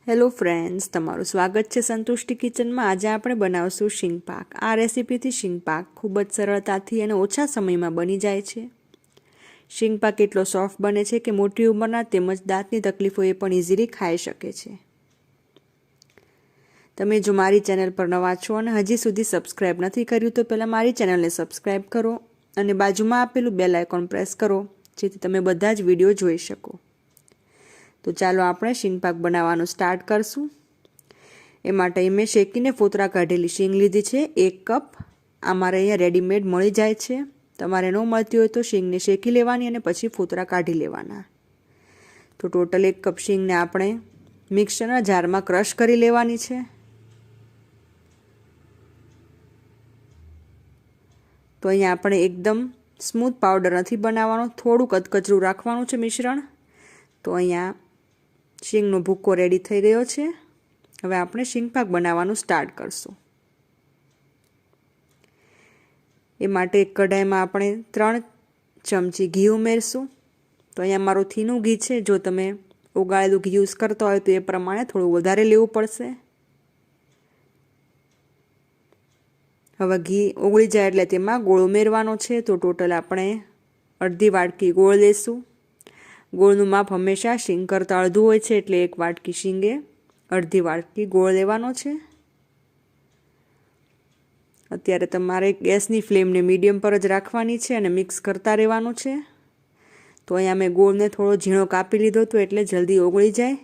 Hello friends, તમારું સ્વાગત છે સંતુષ્ટિ કિચનમાં। આજે આપણે બનાવશું શીંગ પાક। આ રેસીપીથી શીંગ પાક ખૂબ જ સરળતાથી અને ઓછા સમયમાં બની જાય છે। શીંગ પાક એટલો સોફ્ટ બને છે કે મોટી ઉંમરના તેમજ દાંતની તકલીફો એ પણ ઇઝીલી ખાઈ શકે છે। તમે જો મારી ચેનલ પર નવા છો અને હજી સુધી સબસ્ક્રાઇબ નથી કર્યું તો પહેલાં મારી ચેનલને સબસ્ક્રાઇબ કરો અને બાજુમાં આપેલું બેલ આઇકોન પ્રેસ કરો જેથી તમે બધા જ વિડીયો જોઈ શકો। तो चालो આપણે શીંગ પાક બનાવવાનું સ્ટાર્ટ કરશું। એ માટે મેં શેકીને ફોતરા કાઢેલી શીંગ લીધી છે 1 કપ। આ મારે અહીંયા રેડીમેડ મળી જાય છે। તમારે ન મળતી હોય તો શીંગને શેકી લેવાની અને પછી ફોતરા કાઢી લેવાના। તો ટોટલ 1 કપ શીંગને આપણે મિક્સરના જારમાં ક્રશ કરી લેવાની છે। તો અહીંયા આપણે એકદમ સ્મૂથ પાવડર નથી બનાવવાનો, થોડું કચકચરું રાખવાનું છે મિશ્રણ। તો અહીંયા શીંગનો ભૂકો રેડી થઈ ગયો છે। હવે આપણે શીંગ પાક બનાવવાનું સ્ટાર્ટ કરશું। એ માટે એક કઢાઈમાં આપણે 3 ચમચી ઘી ઉમેરશું। તો અહીંયા મારું થીનું ઘી છે, જો તમે ઓગાળેલું ઘી યુઝ કરતા હોય તો એ પ્રમાણે થોડું વધારે લેવું પડશે। હવે ઘી ઓગળી જાય એટલે તેમાં ગોળ ઉમેરવાનો છે। તો ટોટલ આપણે અડધી વાટકી ગોળ લેશું। ગોળનું માપ હંમેશા શીંગ કરતાં અડધું હોય છે, એટલે 1 વાટકી શીંગે અડધી વાટકી ગોળ લેવાનો છે। અત્યારે તમારે ગેસની ફ્લેમને મીડિયમ પર જ રાખવાની છે અને મિક્સ કરતા રહેવાનું છે। તો અહીંયા મેં ગોળને થોડો ઝીણો કાપી લીધો હતો એટલે જલ્દી ઓગળી જાય।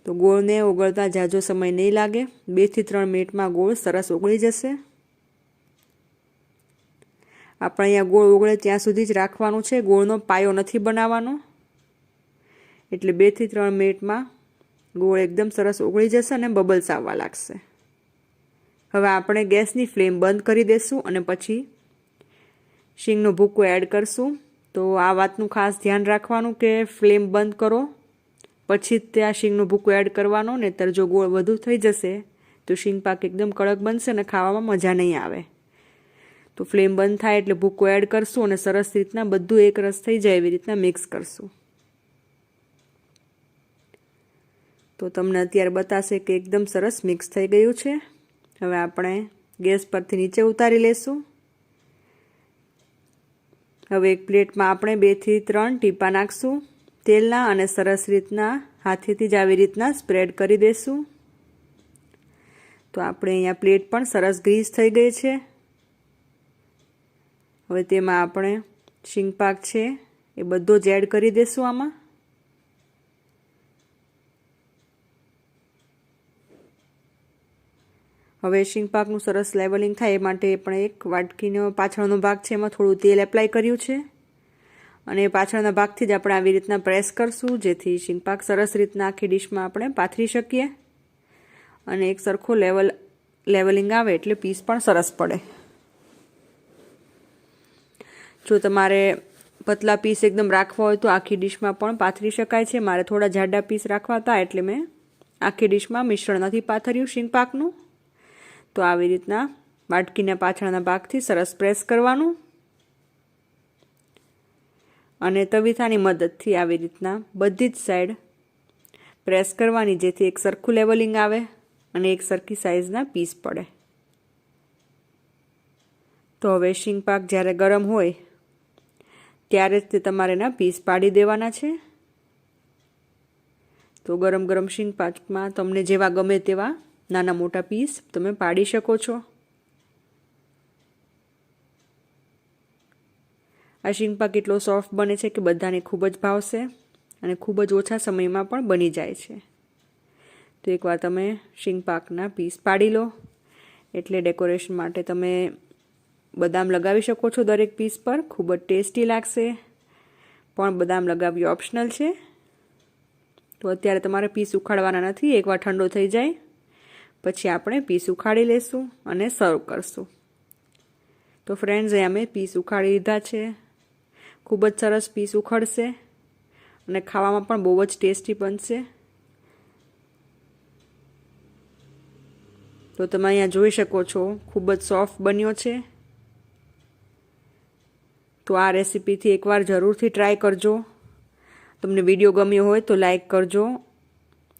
તો ગોળને ઓગળતા ઝાઝો સમય નહીં લાગે, 2 થી 3 મિનિટમાં ગોળ સરસ ઓગળી જશે। આપણે અહીંયા ગોળ ઓગળે ત્યાં સુધી જ રાખવાનું છે, ગોળનો પાયો નથી બનાવવાનો। એટલે 2 થી 3 મિનિટમાં ગોળ એકદમ સરસ ઓગળી જશે અને બબલ્સ આવવા લાગશે। હવે આપણે ગેસની ફ્લેમ બંધ કરી દેશું અને પછી શીંગનો ભૂકો એડ કરશું। તો આ વાતનું ખાસ ધ્યાન રાખવાનું કે ફ્લેમ બંધ કરો પછી ત્યાં શીંગનો ભૂકો એડ કરવાનો, નહીંતર જો ગોળ વધુ થઈ જશે તો શીંગ પાક એકદમ કડક બનશે અને ખાવામાં મજા નહીં આવે। તો ફ્લેમ બંધ થાય એટલે ભૂકો એડ કરશું અને સરસ રીતના બધું એક રસ થઈ જાય એવી રીતના મિક્સ કરશું। તો તમને અત્યારે બતાશે કે એકદમ સરસ મિક્સ થઈ ગયું છે। હવે આપણે ગેસ પરથી નીચે ઉતારી લેશું। હવે એક પ્લેટમાં આપણે 2 થી 3 ટીપા નાખશું તેલના અને સરસ રીતના હાથેથી જ આવી રીતના સ્પ્રેડ કરી દેશું। તો આપણે અહીંયા પ્લેટ પણ સરસ ગ્રીસ થઈ ગઈ છે। હવે તેમાં આપણે શીંગ પાક છે એ બધો જ એડ કરી દેશું આમાં। હવે શીંગ પાકનું સરસ લેવલિંગ થાય એ માટે આપણે એક વાટકીનો પાછળનો ભાગ છે એમાં થોડું તેલ એપ્લાય કર્યું છે અને પાછળના ભાગથી જ આપણે આવી રીતના પ્રેસ કરશું જેથી શીંગ પાક સરસ રીતના આખી ડીશમાં આપણે પાથરી શકીએ અને એક સરખો લેવલિંગ આવે એટલે પીસ પણ સરસ પડે। જો તમારે પતલા પીસ એકદમ રાખવા હોય તો આખી ડીશમાં પણ પાથરી શકાય છે। મારે થોડા જાડા પીસ રાખવા હતા એટલે મેં આખી ડીશમાં મિશ્રણ નથી પાથર્યું શીંગ પાકનું। તો આવી રીતના વાટકીના પાછળના ભાગથી સરસ પ્રેસ કરવાનું અને તવીથાની મદદથી આવી રીતના બધી જ સાઈડ પ્રેસ કરવાની જેથી એક સરખું લેવલિંગ આવે અને એક સરખી સાઈઝના પીસ પડે। તો હવે શીંગ પાક જ્યારે ગરમ હોય ત્યારે જ તે તમારે એના પીસ પાડી દેવાના છે। તો ગરમ ગરમ શીંગ પાકમાં તમને જેવા ગમે તેવા નાના મોટા પીસ તમે પાડી શકો છો। આ શીંગ પાક એટલો સોફ્ટ બને છે કે બધાને ખૂબ જ ભાવશે અને ખૂબ જ ઓછા સમયમાં પણ બની જાય છે। તો એકવાર તમે શીંગ પાકના પીસ પાડી લો એટલે ડેકોરેશન માટે તમે બદામ લગાવી શકો છો દરેક પીસ પર, ખૂબ જ ટેસ્ટી લાગશે। પણ બદામ લગાવવી ઓપ્શનલ છે। તો અત્યારે તમારે પીસ ઉખાડવાના નથી, એકવાર ઠંડો થઈ જાય પછી આપણે પીસ ઉખાડી લેશું અને સર્વ કરશું। તો ફ્રેન્ડ્સ, અહીંયા મેં પીસ ઉખાડી લીધા છે। ખૂબ જ સરસ પીસ ઉખડશે અને ખાવામાં પણ બહુ જ ટેસ્ટી બનશે। તો તમે અહીંયા જોઈ શકો છો ખૂબ જ સોફ્ટ બન્યો છે। તો આ રેસીપીથી એકવાર જરૂરથી ટ્રાય કરજો। તમને વિડીયો ગમ્યો હોય તો લાઈક કરજો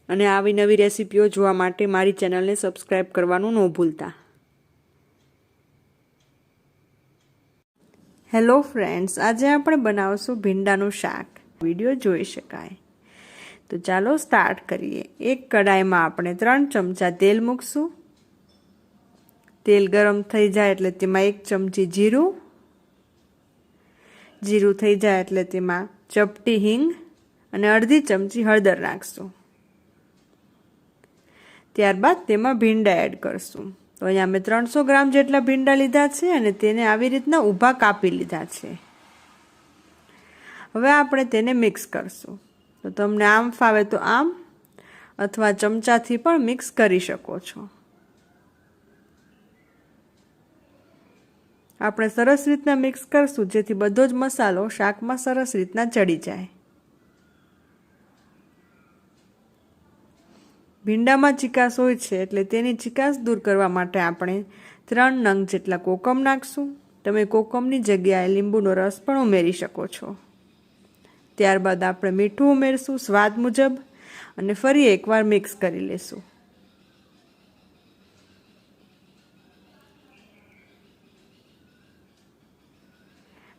અને આવી નવી રેસીપીઓ જોવા માટે મારી ચેનલને સબસ્ક્રાઈબ કરવાનું ન ભૂલતા. હેલો ફ્રેન્ડ્સ, આજે આપણે બનાવશું ભીંડાનું શાક. વિડીયો જોઈ શકાય. તો ચાલો સ્ટાર્ટ કરીએ. એક કડાઈમાં આપણે 3 ચમચા તેલ મૂકશું. તેલ ગરમ થઈ જાય એટલે તેમાં 1 ચમચી જીરું. જીરું થઈ જાય એટલે તેમાં ચપટી હિંગ અને અડધી ચમચી હળદર નાખશું. ત્યારબાદ તેમાં ભીંડા એડ કરશું. તો અહીંયા મેં 300 ગ્રામ જેટલા ભીંડા લીધા છે અને તેને આવી રીતના ઊભા કાપી લીધા છે. હવે આપણે તેને મિક્સ કરશું. તો તમને આમ ફાવે તો આમ અથવા ચમચાથી પણ મિક્સ કરી શકો છો. આપણે સરસ રીતના મિક્સ કરશું જેથી બધો જ મસાલો શાકમાં સરસ રીતના ચડી જાય. ભીંડામાં ચીકાશ હોય છે એટલે તેની ચીકાશ દૂર કરવા માટે આપણે 3 નંગ જેટલા કોકમ નાખશું. તમે કોકમની જગ્યાએ લીંબુનો રસ પણ ઉમેરી શકો છો. ત્યારબાદ આપણે મીઠું ઉમેરશું સ્વાદ મુજબ અને ફરી એકવાર મિક્સ કરી લેશું.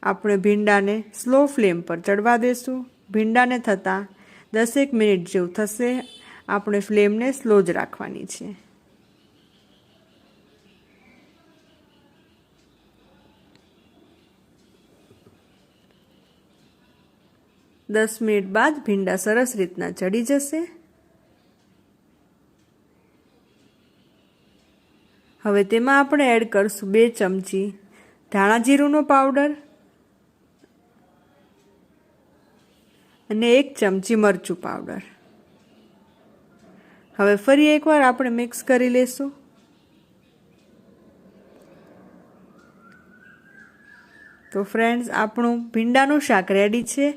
આપણે ભીંડાને સ્લો ફ્લેમ પર ચડવા દેશું. ભીંડાને થતાં 10 મિનિટ જેવું થશે. આપણે ફ્લેમને સ્લો જ રાખવાની છે. દસ મિનિટ બાદ ભીંડા સરસ રીતના ચડી જશે. હવે તેમાં આપણે એડ કરશું 2 ચમચી ધાણા જીરુંનો પાવડર અને 1 ચમચી મરચું પાવડર. હવે ફરી એકવાર આપણે મિક્સ કરી લેશું. તો ફ્રેન્ડ્સ, આપણું ભીંડાનું શાક રેડી છે.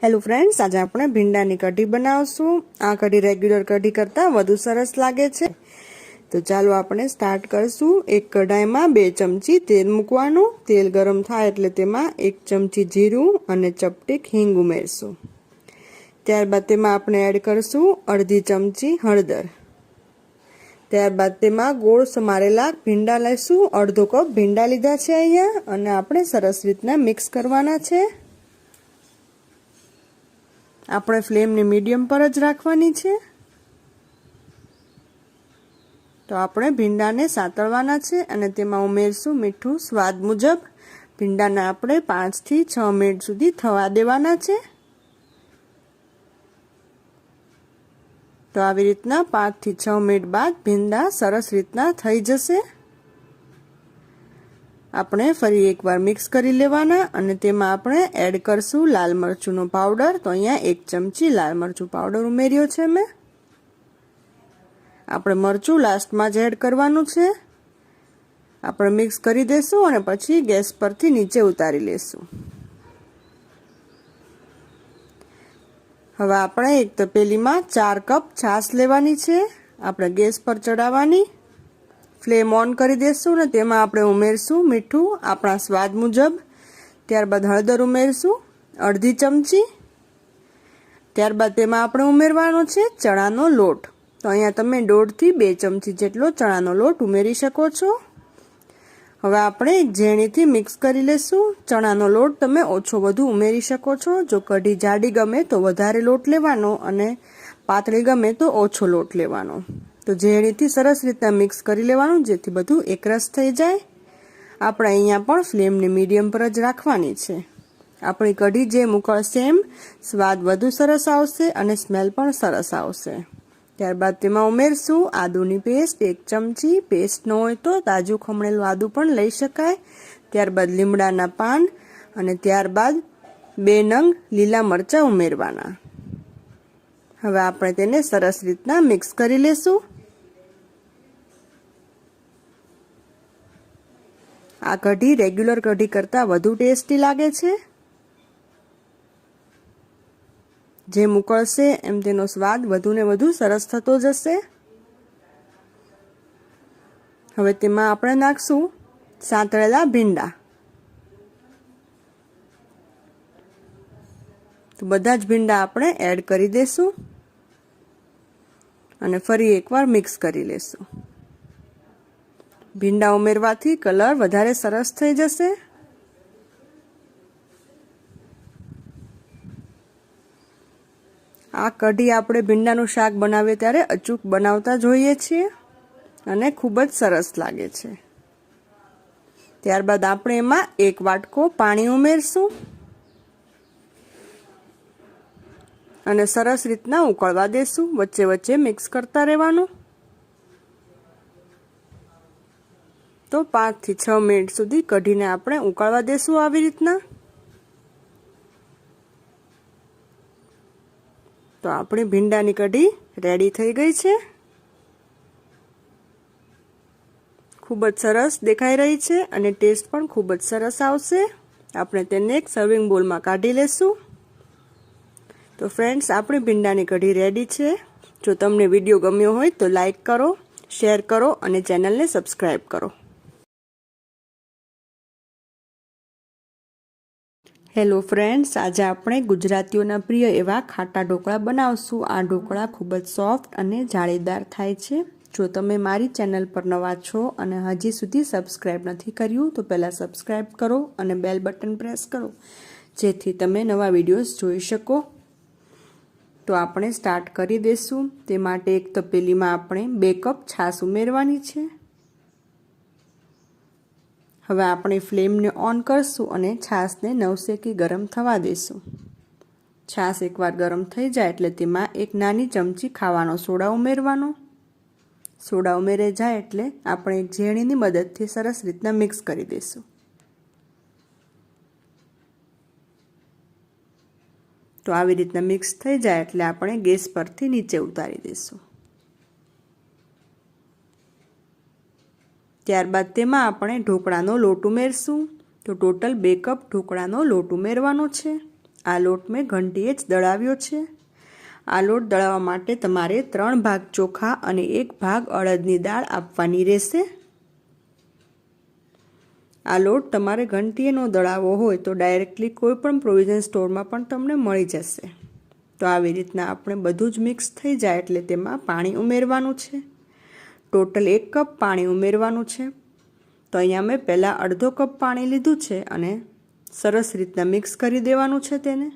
હેલો ફ્રેન્ડ્સ, આજે આપણે ભીંડાની કઢી બનાવશું. આ કઢી રેગ્યુલર કઢી કરતાં વધુ સરસ લાગે છે. તો ચાલો આપણે સ્ટાર્ટ કરશું. એક કઢાઈમાં 2 ચમચી તેલ મૂકવાનું. તેલ ગરમ થાય એટલે તેમાં 1 ચમચી જીરું અને ચપટીક હિંગ ઉમેરશું. ત્યારબાદ તેમાં આપણે એડ કરશું અડધી ચમચી હળદર. ત્યારબાદ તેમાં ગોળ સમારેલા ભીંડા લઈશું. અડધો કપ ભીંડા લીધા છે અહીંયા અને આપણે સરસ રીતના મિક્સ કરવાના છે. આપણે ફ્લેમને મીડિયમ પર જ રાખવાની છે. તો આપણે ભીંડાને સાતળવાના છે અને તેમાં ઉમેરશું મીઠું સ્વાદ મુજબ. ભીંડાને આપણે 5 થી 6 મિનિટ સુધી થવા દેવાના છે. તો આવી રીતના 5 થી 6 મિનિટ બાદ ભીંડા સરસ રીતના થઈ જશે. આપણે ફરી એકવાર મિક્સ કરી લેવાના અને તેમાં આપણે એડ કરશું લાલ મરચુંનો પાવડર. તો અહીંયા 1 ચમચી લાલ મરચું પાવડર ઉમેર્યો છે મેં. આપણે મરચું લાસ્ટમાં જ એડ કરવાનું છે. આપણે મિક્સ કરી દઈશું અને પછી ગેસ પરથી નીચે ઉતારી લેશું. હવે આપણે એક તપેલીમાં 4 કપ છાશ લેવાની છે. આપણે ગેસ પર ચડાવવાની. ફ્લેમ ઓન કરી દઈશું અને તેમાં આપણે ઉમેરશું મીઠું આપણા સ્વાદ મુજબ. ત્યારબાદ હળદર ઉમેરશું અડધી ચમચી. ત્યારબાદ તેમાં આપણે ઉમેરવાનો છે ચણાનો લોટ. તો અહીંયા તમે 1.5 થી 2 ચમચી જેટલો ચણાનો લોટ ઉમેરી શકો છો. હવે આપણે ઝેણીથી મિક્સ કરી લેશું. ચણાનો લોટ તમે ઓછો વધુ ઉમેરી શકો છો. જો કઢી જાડી ગમે તો વધારે લોટ લેવાનો અને પાતળી ગમે તો ઓછો લોટ લેવાનો. તો ઝેણીથી સરસ રીતના મિક્સ કરી લેવાનું જેથી બધું એકરસ થઈ જાય. આપણે અહીંયા પણ ફ્લેમને મીડિયમ પર જ રાખવાની છે. આપણી કઢી જેમ ઉકળશે એમ સ્વાદ વધુ સરસ આવશે અને સ્મેલ પણ સરસ આવશે. ત્યારબાદ તેમાં ઉમેરશું આદુની પેસ્ટ 1 ચમચી. પેસ્ટ ન હોય તો તાજું ખમણેલું આદુ પણ લઈ શકાય. ત્યારબાદ લીમડાના પાન અને ત્યારબાદ 2 નંગ લીલા મરચાં ઉમેરવાના. હવે આપણે તેને સરસ રીતના મિક્સ કરી લેશું. આ કઢી રેગ્યુલર કઢી કરતાં વધુ ટેસ્ટી લાગે છે. જેમ ઉકળશે એમ તેનો સ્વાદ વધુ ને વધુ સરસ થતો જશે. હવે તેમાં આપણે નાખશું સાંતળેલા ભીંડા. તો તો બધા જ ભીંડા આપણે એડ કરી દઈશું અને ફરી એકવાર મિક્સ કરી લેશું. ભીંડા ઉમેરવાથી કલર વધારે સરસ થઈ જશે. આ કઢી આપણે ભીંડાનું શાક બનાવીએ ત્યારે અચૂક બનાવતા જોઈએ છીએ અને ખૂબ જ સરસ લાગે છે. ત્યારબાદ આપણે એમાં 1 વાટકો પાણી ઉમેરશું અને સરસ રીતના ઉકળવા દેશું. વચ્ચે વચ્ચે મિક્સ કરતા રહેવાનું. તો 5 થી 6 મિનિટ સુધી કઢીને આપણે ઉકળવા દેશું આવી રીતના. તો આપણી ભીંડાની કઢી રેડી થઈ ગઈ છે. ખૂબ જ સરસ દેખાઈ રહી છે અને ટેસ્ટ પણ ખૂબ જ સરસ આવશે. આપણે તેને એક સર્વિંગ બોલમાં કાઢી લેશું. તો ફ્રેન્ડ્સ, આપણી ભીંડાની કઢી રેડી છે. જો તમને વિડીયો ગમ્યો હોય તો લાઈક કરો, શેર કરો અને ચેનલને સબસ્ક્રાઈબ કરો. હેલો ફ્રેન્ડ્સ, આજે આપણે ગુજરાતીઓના પ્રિય એવા ખાટા ઢોકળા બનાવશું. આ ઢોકળા ખૂબ જ સોફ્ટ અને જાળીદાર થાય છે. જો તમે મારી ચેનલ પર નવા છો અને હજી સુધી સબસ્ક્રાઈબ નથી કર્યું તો પહેલાં સબસ્ક્રાઈબ કરો અને બેલ બટન પ્રેસ કરો જેથી તમે નવા વિડીયોઝ જોઈ શકો. તો આપણે સ્ટાર્ટ કરી દઈશું. તે માટે એક તપેલીમાં આપણે 2 કપ છાશ ઉમેરવાની છે. હવે આપણે ફ્લેમને ઓન કરશું અને છાશને નવસેકી ગરમ થવા દઈશું. છાશ એકવાર ગરમ થઈ જાય એટલે તેમાં 1 નાની ચમચી ખાવાનો સોડા ઉમેરવાનો. સોડા ઉમેરાઈ જાય એટલે આપણે એક ઝેણીની મદદથી સરસ રીતના મિક્સ કરી દઈશું. તો આવી રીતના મિક્સ થઈ જાય એટલે આપણે ગેસ પરથી નીચે ઉતારી દઈશું. ત્યારબાદ તેમાં આપણે ઢોકળાનો લોટ ઉમેરશું. તો ટોટલ 2 કપ ઢોકળાનો લોટ ઉમેરવાનો છે. આ લોટ મેં ઘંટીએ જ દળાવ્યો છે. આ લોટ દળાવવા માટે તમારે 3 ભાગ ચોખા અને 1 ભાગ અડદની દાળ આપવાની રહેશે. આ લોટ તમારે ઘંટીએ નો દળાવવો હોય તો ડાયરેક્ટલી કોઈ પણ પ્રોવિઝન સ્ટોરમાં પણ તમને મળી જશે. તો આવી રીતના આપણે બધું જ મિક્સ થઈ જાય એટલે તેમાં પાણી ઉમેરવાનું છે. ટોટલ 1 કપ પાણી ઉમેરવાનું છે. તો અહીંયા મેં પહેલાં અડધો કપ પાણી લીધું છે અને સરસ રીતના મિક્સ કરી દેવાનું છે તેને.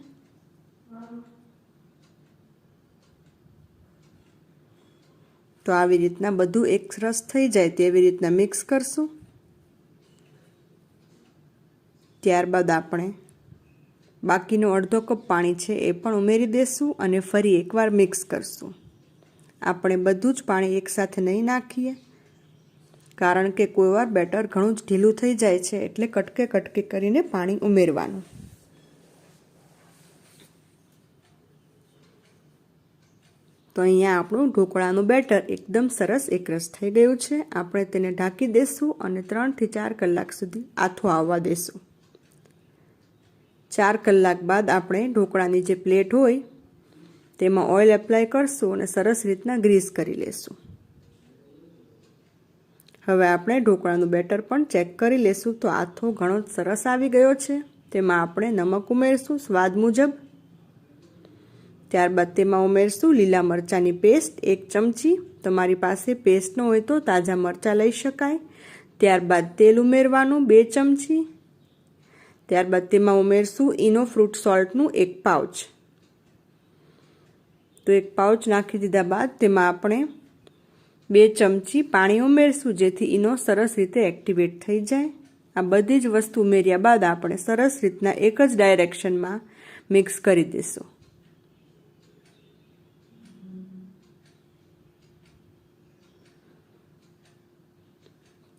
તો આવી રીતના બધું એકરસ થઈ જાય તેવી રીતના મિક્સ કરશું. ત્યારબાદ આપણે બાકીનો અડધો કપ પાણી છે એ પણ ઉમેરી દઈશું અને ફરી એકવાર મિક્સ કરશું. આપણે બધું જ પાણી એકસાથે નહીં નાખીએ કારણ કે કોઈ વાર બેટર ઘણું જ ઢીલું થઈ જાય છે એટલે કટકે કટકે કરીને પાણી ઉમેરવાનું. તો અહીંયા આપણું ઢોકળાનું બેટર એકદમ સરસ એકરસ થઈ ગયું છે. આપણે તેને ઢાંકી દઈશું અને 3 થી 4 કલાક સુધી આથો આવવા દઈશું. 4 કલાક બાદ આપણે ઢોકળાની જે પ્લેટ હોય તેમાં ઓઇલ એપ્લાય કરશું અને સરસ રીતના ગ્રીસ કરી લેશું. હવે આપણે ઢોકળાનું બેટર પણ ચેક કરી લેશું. તો આથો ઘણો સરસ આવી ગયો છે. તેમાં આપણે નમક ઉમેરશું સ્વાદ મુજબ. ત્યારબાદ તેમાં ઉમેરશું લીલા મરચાંની પેસ્ટ 1 ચમચી. તમારી પાસે પેસ્ટ ન હોય તો તાજા મરચાં લઈ શકાય. ત્યારબાદ તેલ ઉમેરવાનું 2 ચમચી. ત્યારબાદ તેમાં ઉમેરશું ઇનો ફ્રૂટ સોલ્ટનું 1 પાઉચ. તો 1 પાઉચ નાખી દીધા બાદ તેમાં આપણે 2 ચમચી પાણી ઉમેરશું જેથી ઇનો સરસ રીતે એક્ટિવેટ થઈ જાય. આ બધી જ વસ્તુ ઉમેર્યા બાદ આપણે સરસ રીતના એક જ ડાયરેક્શનમાં મિક્સ કરી દઈશું.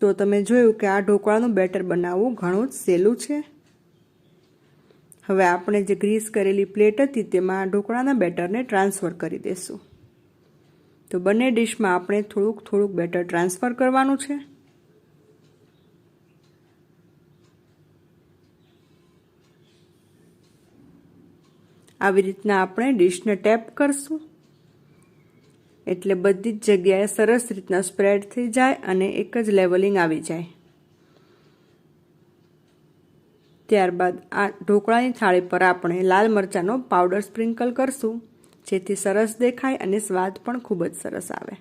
તો તમે જોયું કે આ ઢોકળાનું બેટર બનાવવું ઘણું જ સહેલું છે. હવે આપણે જે ગ્રીસ કરેલી પ્લેટ હતી તેમાં આ ઢોકળાના બેટરને ટ્રાન્સફર કરી દઈશું. તો બંને ડીશમાં આપણે થોડુંક થોડુંક બેટર ટ્રાન્સફર કરવાનું છે. આવી રીતના આપણે ડીશને ટેપ કરશું એટલે બધી જ જગ્યાએ સરસ રીતના સ્પ્રેડ થઈ જાય અને એક જ લેવલિંગ આવી જાય. ત્યારબાદ આ ઢોકળાની થાળી પર આપણે લાલ મરચાંનો પાવડર સ્પ્રિંકલ કરશું, જેથી સરસ દેખાય અને સ્વાદ પણ ખૂબ જ સરસ આવે.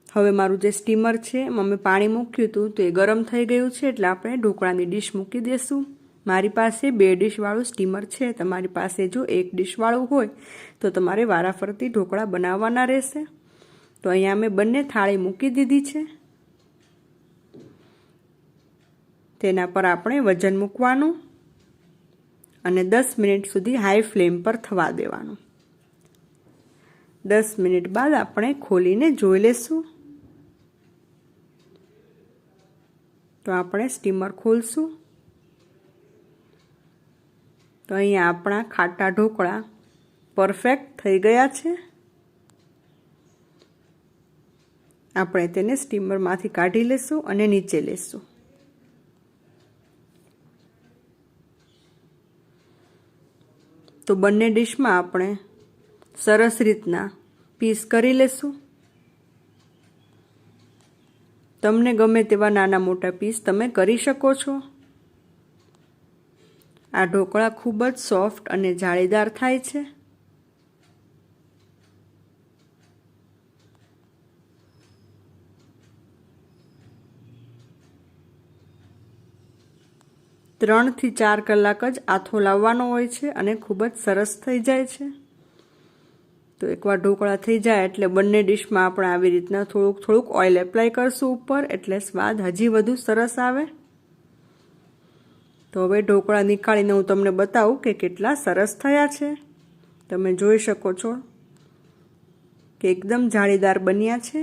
હવે મારું જે સ્ટીમર છે એમાં મેં પાણી મૂક્યું હતું તો એ ગરમ થઈ ગયું છે, એટલે આપણે ઢોકળાની ડીશ મૂકી દઈશું. મારી પાસે 2 ડીશવાળું સ્ટીમર છે. તમારી પાસે જો 1 ડીશવાળું હોય તો તમારે વારાફરતી ઢોકળા બનાવવાના રહેશે. તો અહીંયા મેં બંને થાળી મૂકી દીધી છે. તેના પર આપણે વજન મૂકવાનું અને 10 મિનિટ સુધી હાઈ ફ્લેમ પર થવા દેવાનું. 10 મિનિટ બાદ આપણે ખોલીને જોઈ લેશું. તો આપણે સ્ટીમર ખોલશું તો અહીંયા આપણા ખાટા ઢોકળા પરફેક્ટ થઈ ગયા છે. આપણે તેને સ્ટીમરમાંથી કાઢી લેશું અને નીચે લેશું. તો બંને ડીશમાં આપણે સરસ રીતના પીસ કરી લેશું. તમને ગમે તેવા નાના મોટા પીસ તમે કરી શકો છો. આ ઢોકળા ખૂબ જ સોફ્ટ અને જાળીદાર થાય છે. ત્રણ થી 4 કલાક જ આથો લાવવાનો હોય છે અને ખૂબ જ સરસ થઈ જાય છે. તો એકવાર ઢોકળા થઈ જાય એટલે બંને ડીશમાં આપણે આવી રીતના થોડુંક ઓઇલ એપ્લાય કરશું ઉપર, એટલે સ્વાદ હજી વધુ સરસ આવે. તો હવે ઢોકળા નીકાળીને હું તમને બતાવું કે કેટલા સરસ થયા છે. તમે જોઈ શકો છો કે એકદમ જાળીદાર બન્યા છે.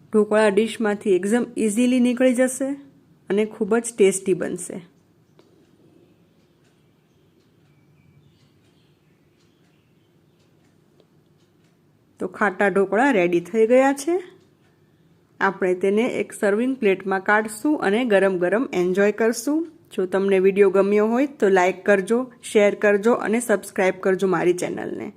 ઢોકળા ડીશમાંથી એકદમ ઇઝીલી નીકળી જશે અને ખૂબ જ ટેસ્ટી બનશે. તો ખાટા ઢોકળા રેડી થઈ ગયા છે. આપણે તેને એક સર્વિંગ પ્લેટમાં કાઢશું અને ગરમ ગરમ એન્જોય કરશું. જો તમને વિડીયો ગમ્યો હોય તો લાઈક કરજો, શેર કરજો અને સબસ્ક્રાઈબ કરજો મારી ચેનલને.